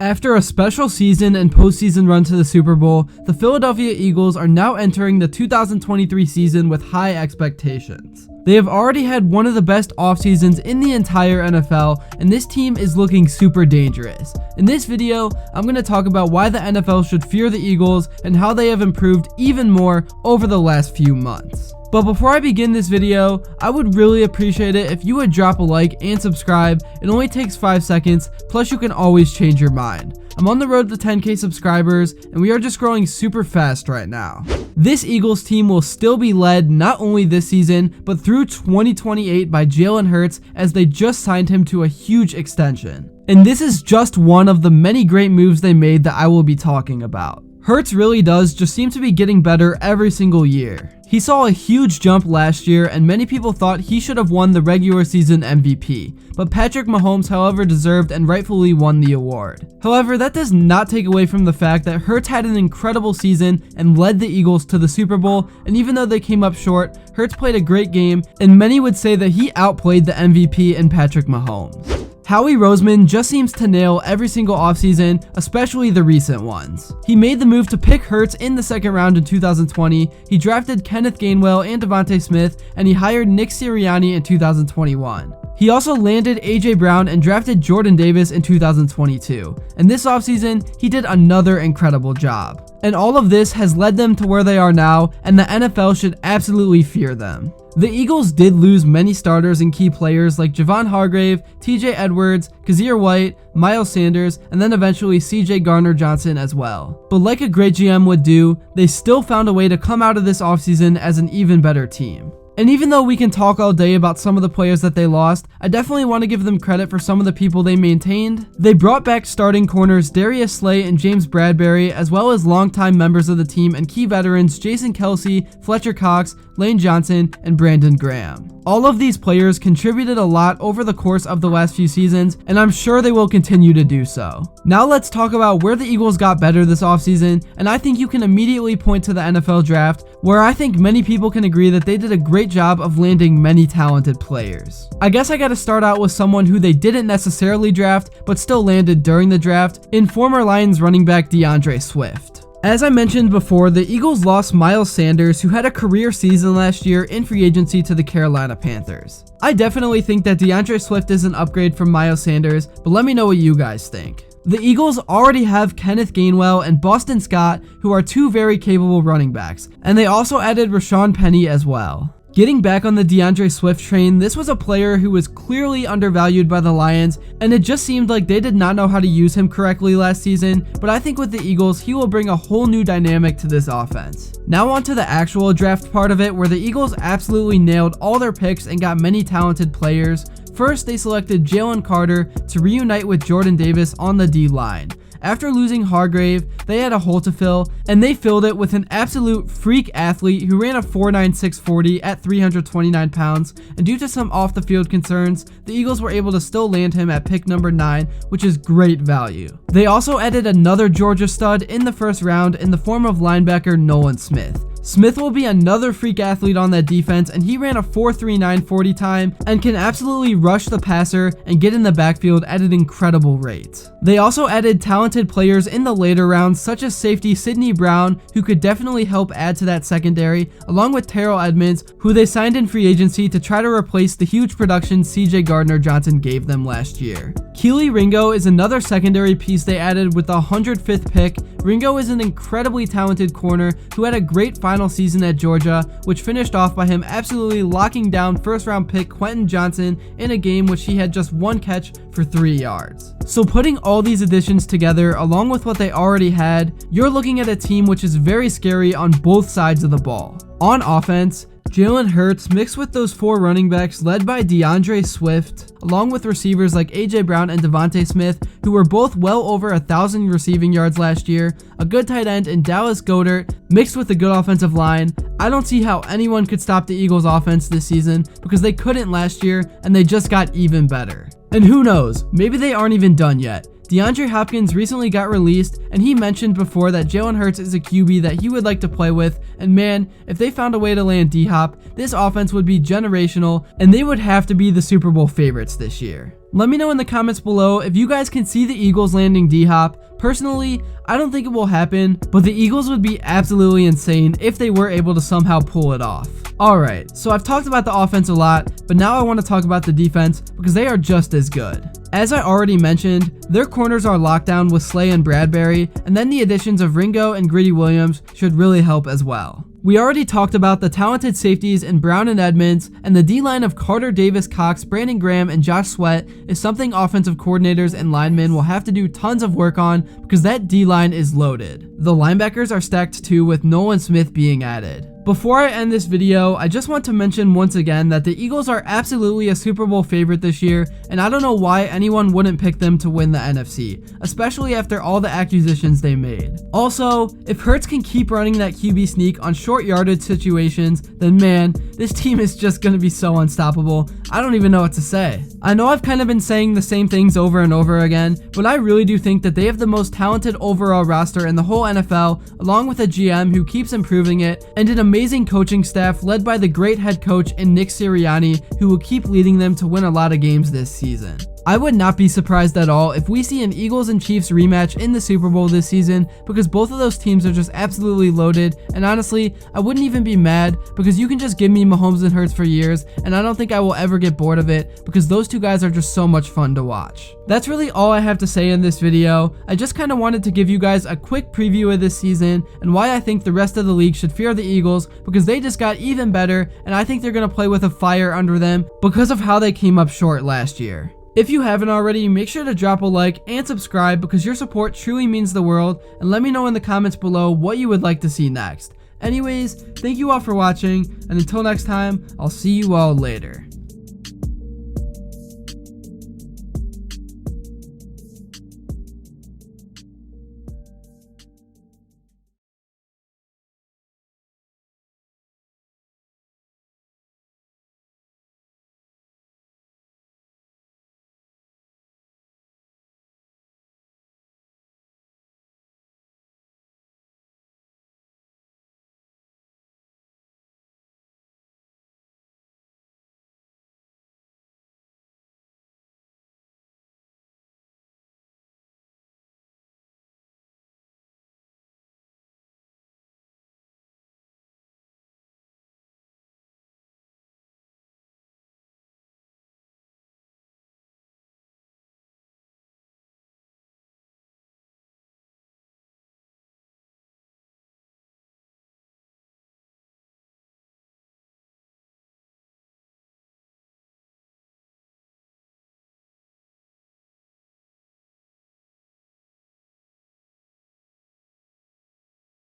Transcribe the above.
After a special season and postseason run to the Super Bowl, the Philadelphia Eagles are now entering the 2023 season with high expectations. They have already had one of the best offseasons in the entire NFL, and this team is looking super dangerous. In this video, I'm going to talk about why the NFL should fear the Eagles and how they have improved even more over the last few months. But before I begin this video, I would really appreciate it if you would drop a like and subscribe. It only takes 5 seconds, plus you can always change your mind. I'm on the road to 10k subscribers, and we are just growing super fast right now. This Eagles team will still be led not only this season, but through 2028 by Jalen Hurts, as they just signed him to a huge extension. And this is just one of the many great moves they made that I will be talking about. Hurts really does just seem to be getting better every single year. He saw a huge jump last year, and many people thought he should have won the regular season MVP, but Patrick Mahomes, however, deserved and rightfully won the award. However, that does not take away from the fact that Hurts had an incredible season and led the Eagles to the Super Bowl, and even though they came up short, Hurts played a great game, and many would say that he outplayed the MVP in Patrick Mahomes. Howie Roseman just seems to nail every single offseason, especially the recent ones. He made the move to pick Hurts in the second round in 2020, he drafted Kenneth Gainwell and Devontae Smith, and he hired Nick Sirianni in 2021. He also landed AJ Brown and drafted Jordan Davis in 2022. And this offseason, he did another incredible job. And all of this has led them to where they are now, and the NFL should absolutely fear them. The Eagles did lose many starters and key players like Javon Hargrave, TJ Edwards, Kazir White, Miles Sanders, and then eventually CJ Gardner-Johnson as well. But like a great GM would do, they still found a way to come out of this offseason as an even better team. And even though we can talk all day about some of the players that they lost, I definitely want to give them credit for some of the people they maintained. They brought back starting corners Darius Slay and James Bradbury, as well as longtime members of the team and key veterans Jason Kelsey, Fletcher Cox, Lane Johnson, and Brandon Graham. All of these players contributed a lot over the course of the last few seasons, and I'm sure they will continue to do so. Now let's talk about where the Eagles got better this offseason, and I think you can immediately point to the NFL draft, where I think many people can agree that they did a great job of landing many talented players. I guess I gotta start out with someone who they didn't necessarily draft, but still landed during the draft, in former Lions running back DeAndre Swift. As I mentioned before, the Eagles lost Miles Sanders, who had a career season last year in free agency to the Carolina Panthers. I definitely think that DeAndre Swift is an upgrade from Miles Sanders, but let me know what you guys think. The Eagles already have Kenneth Gainwell and Boston Scott, who are two very capable running backs, and they also added Rashawn Penny as well. Getting back on the DeAndre Swift train, this was a player who was clearly undervalued by the Lions, and it just seemed like they did not know how to use him correctly last season, but I think with the Eagles, he will bring a whole new dynamic to this offense. Now on to the actual draft part of it, where the Eagles absolutely nailed all their picks and got many talented players. First, they selected Jalen Carter to reunite with Jordan Davis on the D-line. After losing Hargrave, they had a hole to fill, and they filled it with an absolute freak athlete who ran a 4.96 40 at 329 pounds, and due to some off-the-field concerns, the Eagles were able to still land him at pick number 9, which is great value. They also added another Georgia stud in the first round in the form of linebacker Nolan Smith. Smith will be another freak athlete on that defense, and he ran a 4.39 40 time and can absolutely rush the passer and get in the backfield at an incredible rate. They also added talented players in the later rounds, such as safety Sidney Brown, who could definitely help add to that secondary, along with Terrell Edmonds, who they signed in free agency to try to replace the huge production CJ Gardner-Johnson gave them last year. Keely Ringo is another secondary piece they added with the 105th pick. Ringo is an incredibly talented corner who had a great final season at Georgia, which finished off by him absolutely locking down first-round pick Quentin Johnson in a game which he had just one catch for 3 yards. So putting all these additions together, along with what they already had, you're looking at a team which is very scary on both sides of the ball. On offense, Jalen Hurts mixed with those 4 running backs led by DeAndre Swift, along with receivers like AJ Brown and Devontae Smith, who were both well over 1,000 receiving yards last year, a good tight end in Dallas Goedert, mixed with a good offensive line. I don't see how anyone could stop the Eagles offense this season, because they couldn't last year and they just got even better. And who knows, maybe they aren't even done yet. DeAndre Hopkins recently got released, and he mentioned before that Jalen Hurts is a QB that he would like to play with, and man, if they found a way to land D-Hop, this offense would be generational, and they would have to be the Super Bowl favorites this year. Let me know in the comments below if you guys can see the Eagles landing D-Hop. Personally, I don't think it will happen, but the Eagles would be absolutely insane if they were able to somehow pull it off. Alright, so I've talked about the offense a lot, but now I want to talk about the defense because they are just as good. As I already mentioned, their corners are locked down with Slay and Bradbury, and then the additions of Ringo and Gritty Williams should really help as well. We already talked about the talented safeties in Brown and Edmonds, and the D-line of Carter Davis, Cox, Brandon Graham, and Josh Sweat is something offensive coordinators and linemen will have to do tons of work on because that D-line is loaded. The linebackers are stacked too, with Nolan Smith being added. Before I end this video, I just want to mention once again that the Eagles are absolutely a Super Bowl favorite this year, and I don't know why anyone wouldn't pick them to win the NFC, especially after all the acquisitions they made. Also, if Hurts can keep running that QB sneak on short yardage situations, then man, this team is just going to be so unstoppable. I don't even know what to say. I know I've kind of been saying the same things over and over again, but I really do think that they have the most talented overall roster in the whole NFL, along with a GM who keeps improving it, and an amazing coaching staff led by the great head coach in Nick Sirianni, who will keep leading them to win a lot of games this season. I would not be surprised at all if we see an Eagles and Chiefs rematch in the Super Bowl this season, because both of those teams are just absolutely loaded, and honestly, I wouldn't even be mad because you can just give me Mahomes and Hurts for years, and I don't think I will ever get bored of it because those two guys are just so much fun to watch. That's really all I have to say in this video. I just kind of wanted to give you guys a quick preview of this season and why I think the rest of the league should fear the Eagles, because they just got even better, and I think they're going to play with a fire under them because of how they came up short last year. If you haven't already, make sure to drop a like and subscribe because your support truly means the world, and let me know in the comments below what you would like to see next. Anyways, thank you all for watching, and until next time, I'll see you all later.